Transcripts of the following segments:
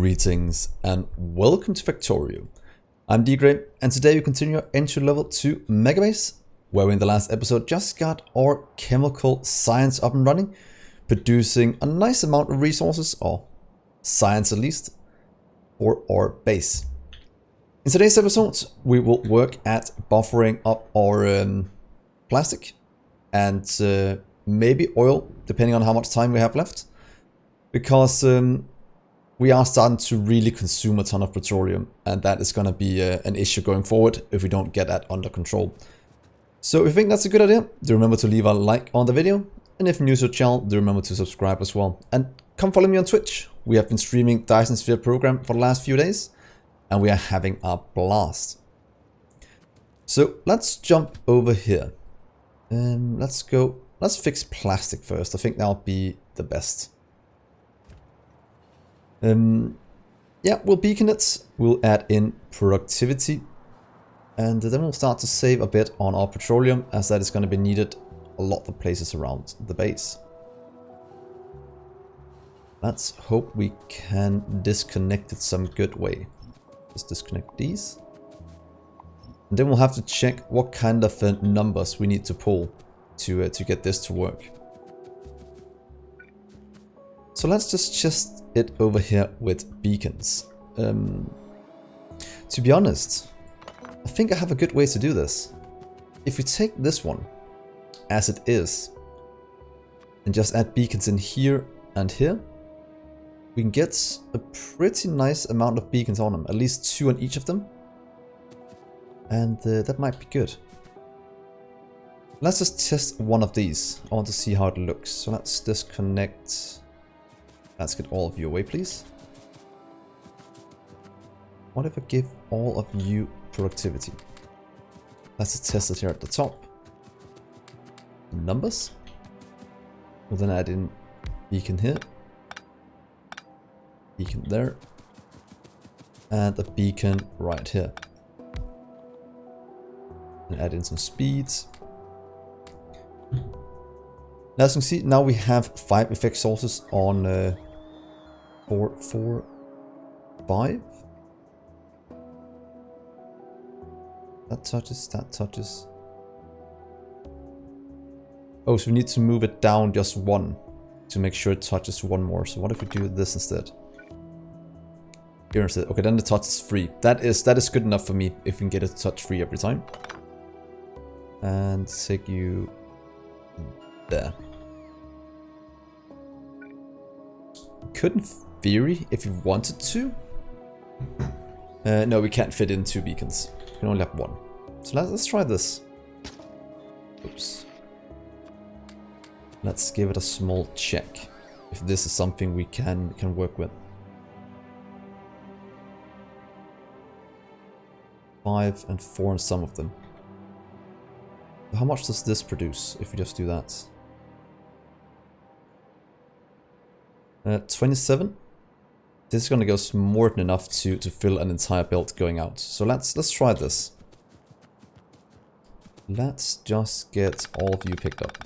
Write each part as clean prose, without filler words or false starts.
Greetings and welcome to Factorio. I'm Dgray and today we continue our entry level to Megabase, where we in the last episode just got our chemical science up and running, producing a nice amount of resources, or science at least, for our base. In today's episode we will work at buffering up our plastic and maybe oil, depending on how much time we have left, because we are starting to really consume a ton of petroleum, and that is going to be an issue going forward if we don't get that under control. So if you think that's a good idea, do remember to leave a like on the video, and if you're new to the channel, do remember to subscribe as well. And come follow me on Twitch. We have been streaming Dyson Sphere program for the last few days, and we are having a blast. So let's jump over here. Let's fix plastic first. I think that'll be the best. Yeah, we'll beacon it, we'll add in productivity, and then we'll start to save a bit on our petroleum, as that is going to be needed a lot of places around the base. Let's hope we can disconnect it some good way. Just disconnect these. And then we'll have to check what kind of numbers we need to pull to get this to work. So let's just test it over here with beacons. To be honest, I think I have a good way to do this. If we take this one as it is and just add beacons in here and here, we can get a pretty nice amount of beacons on them, at least 2 on each of them. And that might be good. Let's just test one of these. I want to see how it looks. So let's disconnect. Let's get all of you away, please. What if I give all of you productivity? Let's test it here at the top. Numbers. We'll then add in beacon here. Beacon there. And a beacon right here. And add in some speeds. Now, as you can see, now we have 5 effect sources on 4, 5. That touches. Oh, so we need to move it down just 1 to make sure it touches 1 more. So what if we do this instead? Here instead. Okay, then the touch is 3. That is good enough for me if we can get it to touch 3 every time. And take you there. Could in theory, if you wanted to. No, we can't fit in 2 beacons. We can only have 1. So let's try this. Oops. Let's give it a small check if this is something we can work with. 5 and 4 in some of them. How much does this produce if we just do that? 27. This is going to go more than enough to fill an entire build going out. So let's try this. Let's just get all of you picked up.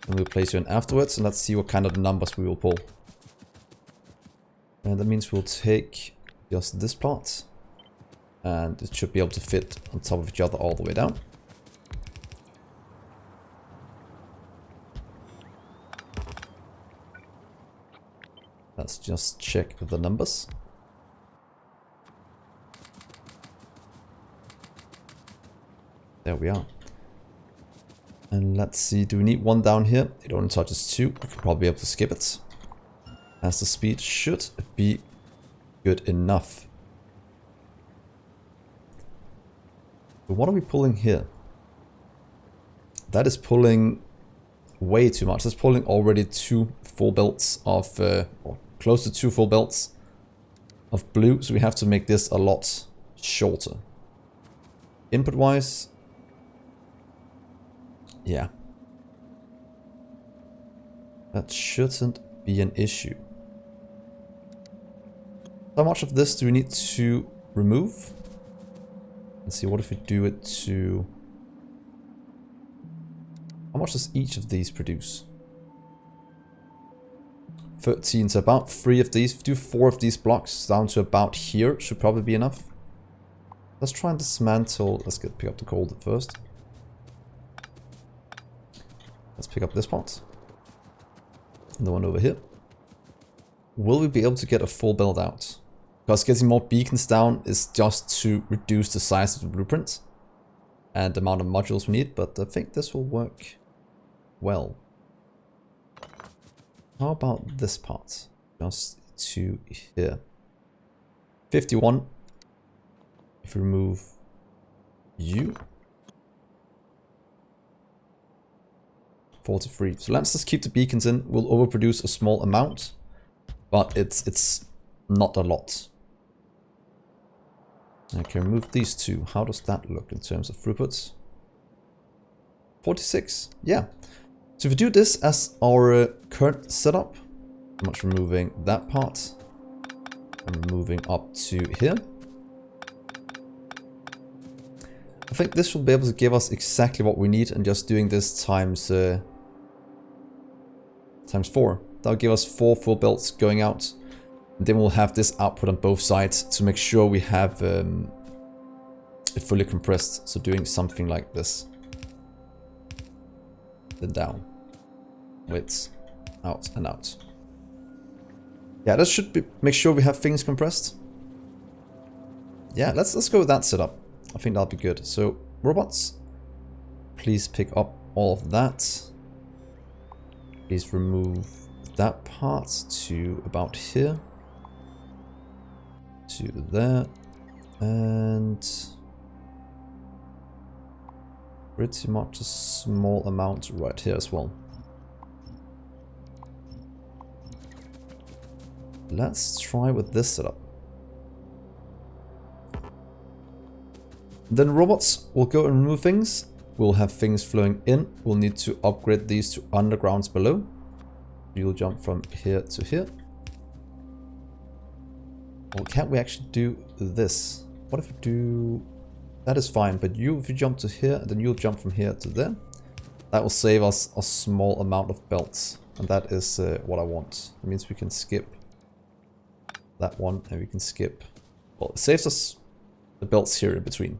And we'll place you in afterwards, and let's see what kind of numbers we will pull. And that means we'll take just this part, and it should be able to fit on top of each other all the way down. Let's just check the numbers. There we are. And let's see, do we need 1 down here? It only touches 2. We could probably be able to skip it, as the speed should be good enough. But what are we pulling here? That is pulling way too much. That's pulling already 2 full belts of, or close to 2 full belts of blue. So we have to make this a lot shorter. Input wise, yeah, that shouldn't be an issue. How much of this do we need to remove? Let's see, what if we do it to... How much does each of these produce? 13, so about 3 of these. Do 4 of these blocks down to about here should probably be enough. Let's try and dismantle. Let's pick up the coal first. Let's pick up this part. And the one over here. Will we be able to get a full build out? Because getting more beacons down is just to reduce the size of the blueprint and the amount of modules we need, but I think this will work well. How about this part? Just to here. 51. If we remove you. 43. So let's just keep the beacons in. We'll overproduce a small amount, but it's not a lot. I can remove these two. How does that look in terms of throughputs? 46. Yeah. So if we do this as our current setup, I'm much removing that part. I'm moving up to here. I think this will be able to give us exactly what we need, and just doing this times 4. That'll give us 4 full builds going out. And then we'll have this output on both sides to make sure we have it fully compressed. So doing something like this. Then down. Width. Out and out. Yeah, that should be, make sure we have things compressed. Yeah, let's go with that setup. I think that'll be good. So, robots, please pick up all of that. Please remove that part to about here. To there. And pretty much a small amount right here as well. Let's try with this setup. Then robots will go and remove things. We'll have things flowing in. We'll need to upgrade these to undergrounds below. You'll jump from here to here. Well, can't we actually do this? What if we do... That is fine, but if you jump to here, then you'll jump from here to there. That will save us a small amount of belts. And that is what I want. It means we can skip that one, and we can skip... Well, it saves us the belts here in between.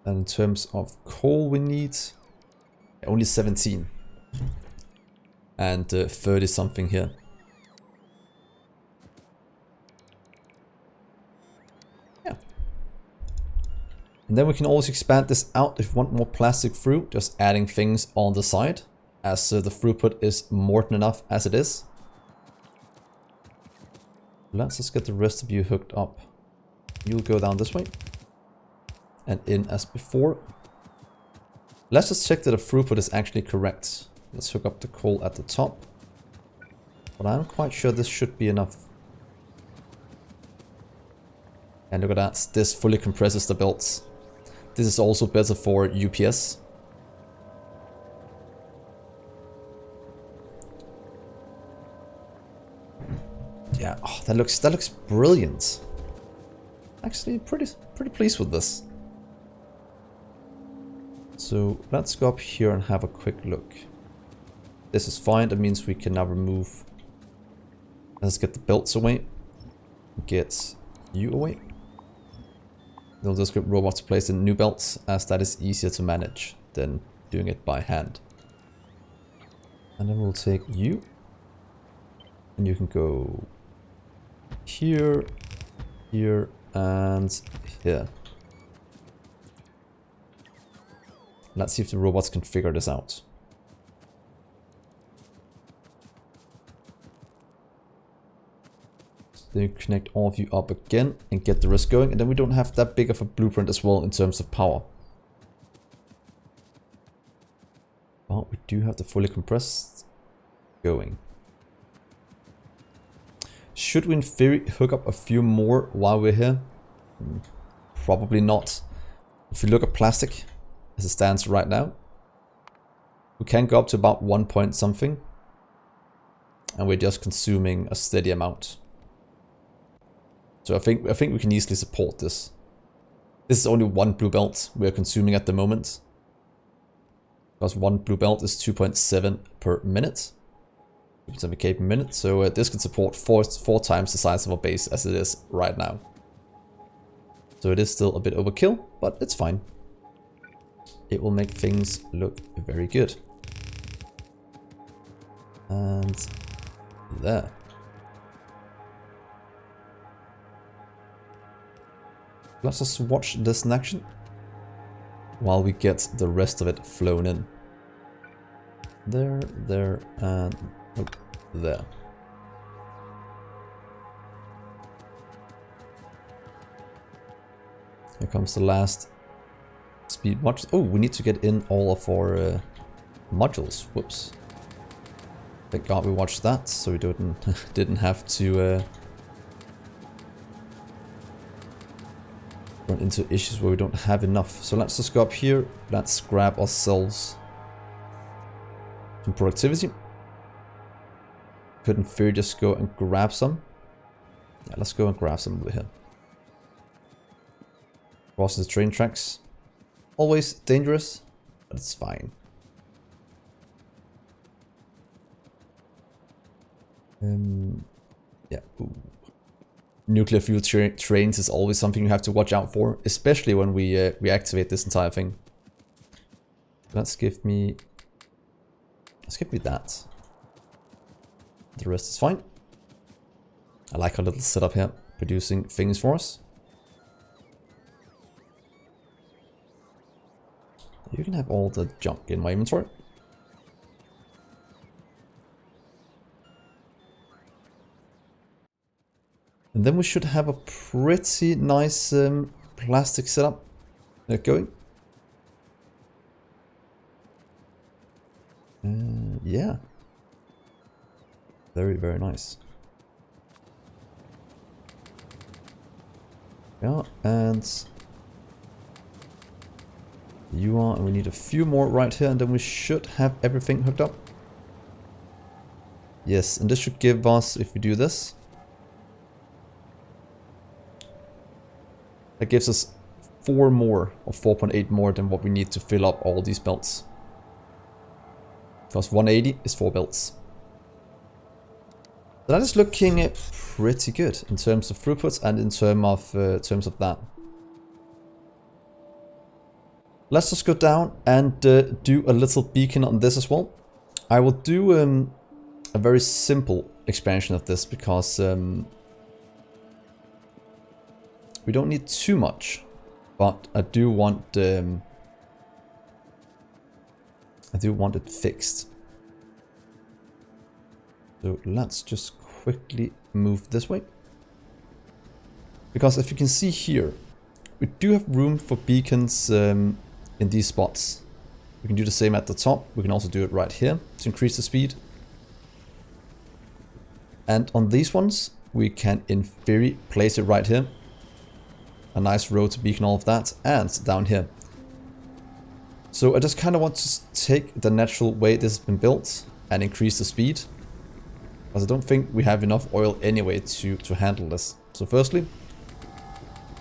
And in terms of coal, we need only 17. And 30 something here. Yeah. And then we can always expand this out if we want more plastic through, just adding things on the side, as the throughput is more than enough as it is. Let's just get the rest of you hooked up. You'll go down this way. And in as before. Let's just check that the throughput is actually correct. Let's hook up the coal at the top. But I'm quite sure this should be enough. And look at that, this fully compresses the belts. This is also better for UPS. Yeah, oh, that looks brilliant. Actually, pretty pleased with this. So let's go up here and have a quick look. This is fine. That means we can now remove. Let's get the belts away. Get you away. We'll just get robots placed in new belts, as that is easier to manage than doing it by hand. And then we'll take you. And you can go here, here, and here. Let's see if the robots can figure this out. Then you connect all of you up again and get the rest going, and then we don't have that big of a blueprint as well in terms of power. But we do have the fully compressed going. Should we in theory hook up a few more while we're here? Probably not. If you look at plastic as it stands right now, we can go up to about 1 point something, and we're just consuming a steady amount. So I think we can easily support this. This is only one blue belt we're consuming at the moment. Because one blue belt is 2.7 per minute. 2.7k per minute, so this can support four times the size of our base as it is right now. So it is still a bit overkill, but it's fine. It will make things look very good. And there. Let's just watch this in action while we get the rest of it flown in. There, there, and oh, there. Here comes the last speed modules. Oh, we need to get in all of our modules. Whoops. Thank God we watched that, so we didn't have to run into issues where we don't have enough. So let's just go up here. Let's grab ourselves some productivity. Couldn't fear just go and grab some. Yeah, let's go and grab some over here. Crossing the train tracks. Always dangerous, but it's fine. Yeah. Ooh. Nuclear fuel trains is always something you have to watch out for, especially when we activate this entire thing. Let's give me that. The rest is fine. I like our little setup here, producing things for us. You can have all the junk in my inventory. And then we should have a pretty nice plastic setup going. Yeah. Very, very nice. Yeah, and you are, and we need a few more right here, and then we should have everything hooked up. Yes, and this should give us, if we do this, that gives us 4 more, or 4.8 more than what we need to fill up all these belts. Because 180 is 4 belts. So that is looking pretty good in terms of throughput and in terms of that. Let's just go down and do a little beacon on this as well. I will do a very simple expansion of this because we don't need too much, but I do want it fixed. So let's just quickly move this way. Because if you can see here, we do have room for beacons in these spots. We can do the same at the top. We can also do it right here to increase the speed. And on these ones, we can in theory place it right here. A nice row to beacon all of that, and down here. So I just kind of want to take the natural way this has been built and increase the speed. Because I don't think we have enough oil anyway to handle this. So firstly,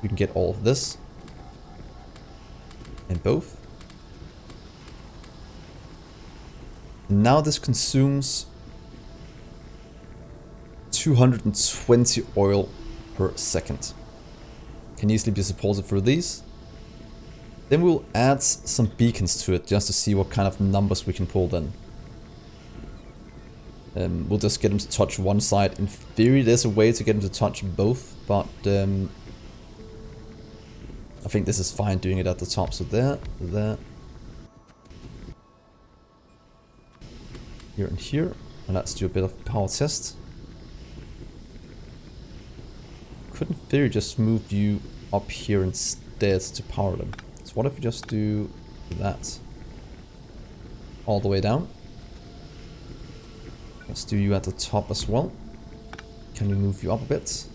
we can get all of this in both. Now this consumes 220 oil per second. Can easily be supported through these. Then we'll add some beacons to it just to see what kind of numbers we can pull then. We'll just get them to touch one side. In theory there's a way to get them to touch both, but I think this is fine doing it at the top. So there, here and here. And let's do a bit of power test. Could in theory just move you up here instead to power them. So what if we just do that all the way down? Let's do you at the top as well. Can we move you up a bit?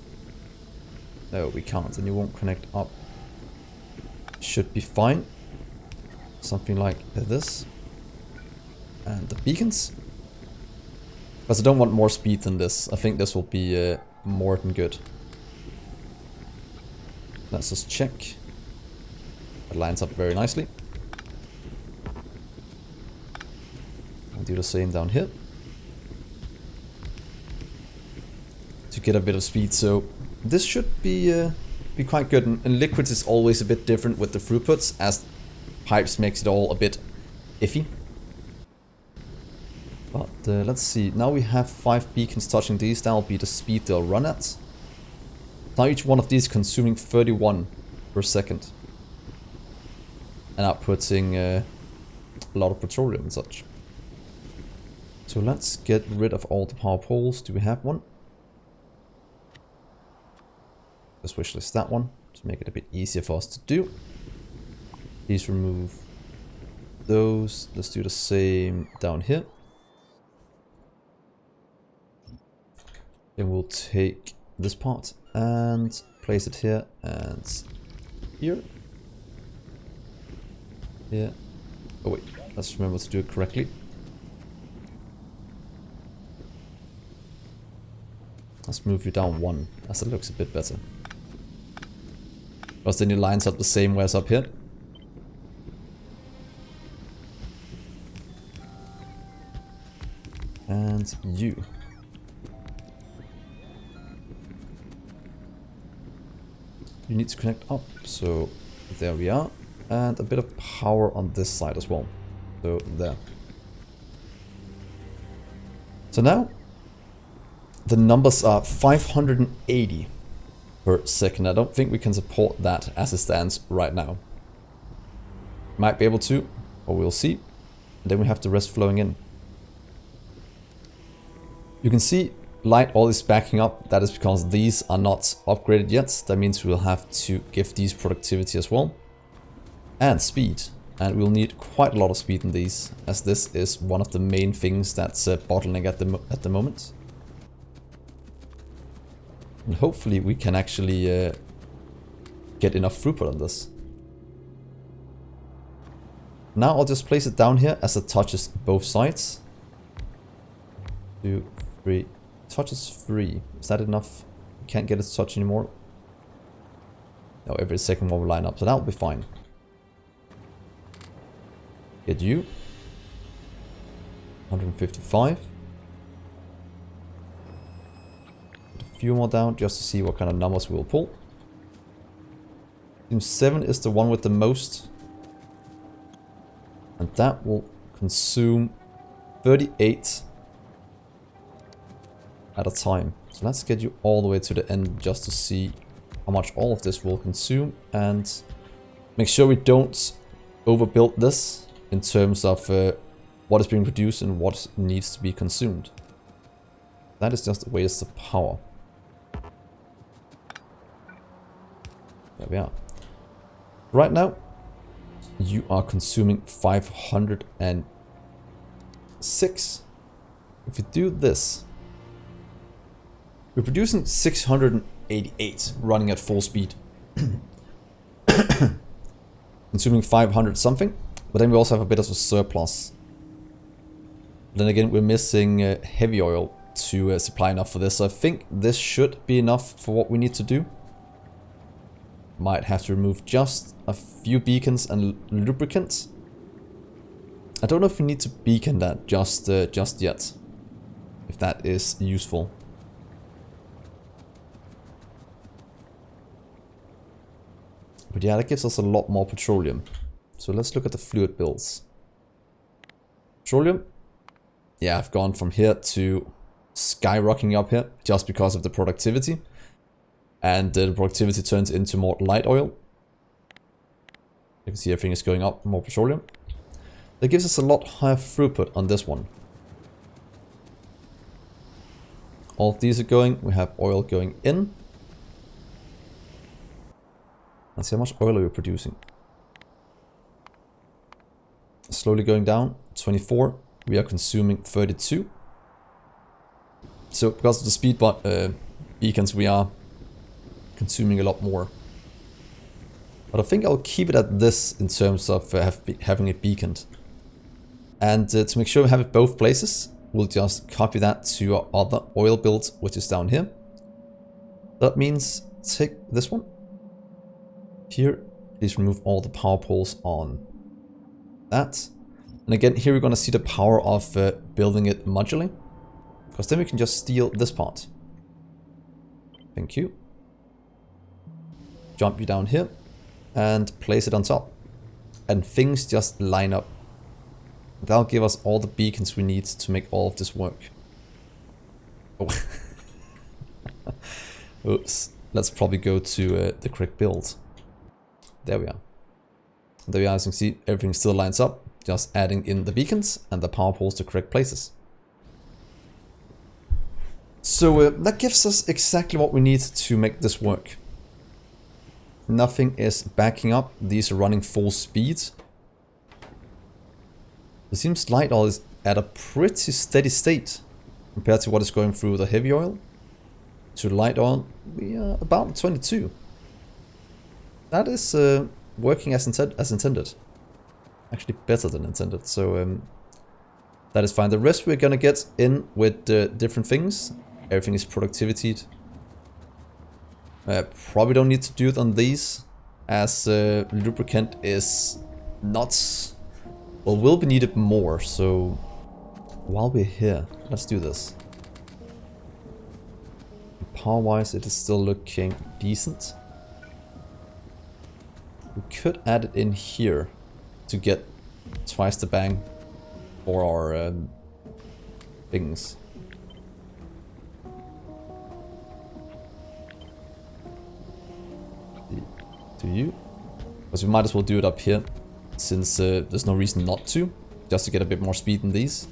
No, we can't, and you won't connect up. Should be fine. Something like this. And the beacons. Because I don't want more speed than this. I think this will be more than good. Let's just check. It lines up very nicely. do the same down here to get a bit of speed. So this should be quite good. And liquids is always a bit different with the throughputs, as pipes makes it all a bit iffy. But let's see. Now we have 5 beacons touching these. That'll be the speed they'll run at. Now each one of these consuming 31 per second. And outputting a lot of petroleum and such. So let's get rid of all the power poles. Do we have one? Let's wishlist that one to make it a bit easier for us to do. Please remove those. Let's do the same down here. Then we'll take this part and place it here and here. Here. Oh wait, let's remember to do it correctly. Let's move you down 1, as it looks a bit better. Because then it lines up the same way as up here. And you. You need to connect up, so there we are. And a bit of power on this side as well. So there. So now the numbers are 580 per second. I don't think we can support that as it stands right now. Might be able to, or we'll see. And then we have the rest flowing in. You can see light oil is backing up. That is because these are not upgraded yet. That means we'll have to give these productivity as well. And speed. And we'll need quite a lot of speed in these, as this is one of the main things that's bottleneck at the moment. And hopefully we can actually get enough throughput on this. Now I'll just place it down here as it touches both sides. 2, 3. Touches 3. Is that enough? Can't get it to touch anymore. No, every second one will line up, so that'll be fine. Get you. 155. Put a few more down just to see what kind of numbers we'll pull. Team 7 is the one with the most. And that will consume 38 at a time. So let's get you all the way to the end just to see how much all of this will consume. And make sure we don't overbuild this in terms of what is being produced and what needs to be consumed. That is just a waste of power. There we are. Right now, you are consuming 506. If you do this, we're producing 688 running at full speed. Consuming 500 something. But then we also have a bit of a surplus. Then again, we're missing heavy oil to supply enough for this. So I think this should be enough for what we need to do. Might have to remove just a few beacons and lubricants. I don't know if we need to beacon that just yet. If that is useful. But yeah, that gives us a lot more petroleum. So let's look at the fluid bills. Petroleum. Yeah, I've gone from here to skyrocketing up here just because of the productivity. And the productivity turns into more light oil. You can see everything is going up, more petroleum. That gives us a lot higher throughput on this one. All of these are going. We have oil going in. Let's see how much oil are we producing. Slowly going down, 24. We are consuming 32. So because of the speed beacons, we are consuming a lot more. But I think I'll keep it at this in terms of having it beaconed. And to make sure we have it both places, we'll just copy that to our other oil build, which is down here. That means take this one. Here, please remove all the power poles on that. And again, here we're going to see the power of building it modularly. Because then we can just steal this part. Thank you. Jump you down here and place it on top. And things just line up. That'll give us all the beacons we need to make all of this work. Oh. Oops. Let's probably go to the correct build. There we are. There we are, as you can see, everything still lines up. Just adding in the beacons and the power poles to correct places. So that gives us exactly what we need to make this work. Nothing is backing up. These are running full speed. It seems light oil is at a pretty steady state compared to what is going through the heavy oil. To light oil, we are about 22. That is working as intended. Actually better than intended, so that is fine. The rest we're gonna get in with different things. Everything is productivity. Probably don't need to do it on these, as lubricant is not... well, will be needed more, so while we're here, let's do this. Power-wise, it is still looking decent. We could add it in here to get twice the bang for our things. To you, because we might as well do it up here, since there's no reason not to, just to get a bit more speed in these,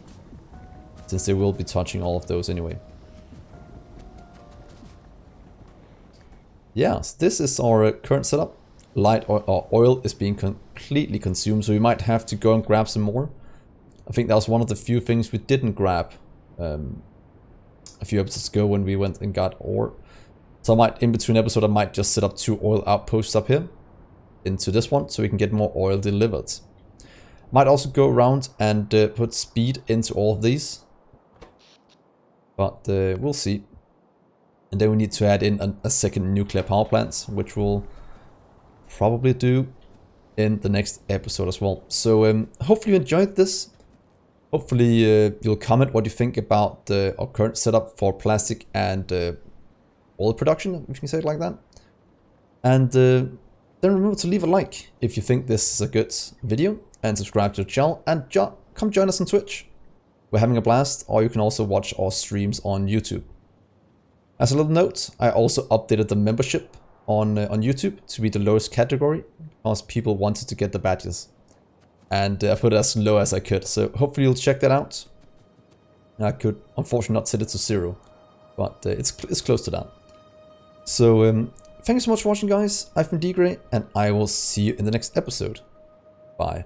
since they will be touching all of those anyway. Yeah, so this is our current setup. Light oil is being completely consumed, so we might have to go and grab some more. I think that was one of the few things we didn't grab a few episodes ago when we went and got ore. So I might, in between episodes, I might just set up 2 oil outposts up here into this one, so we can get more oil delivered. Might also go around and put speed into all of these, but we'll see. And then we need to add in a second nuclear power plant, which we'll probably do in the next episode as well. So hopefully you enjoyed this. Hopefully you'll comment what you think about our current setup for plastic and oil production, if you can say it like that. And then remember to leave a like if you think this is a good video, and subscribe to the channel, and come join us on Twitch. We're having a blast, or you can also watch our streams on YouTube. As a little note, I also updated the membership on YouTube to be the lowest category, because people wanted to get the badges. And I put it as low as I could, so hopefully you'll check that out. I could unfortunately not set it to 0, but it's close to that. So thank you so much for watching, guys. I've been Dgray, and I will see you in the next episode. Bye.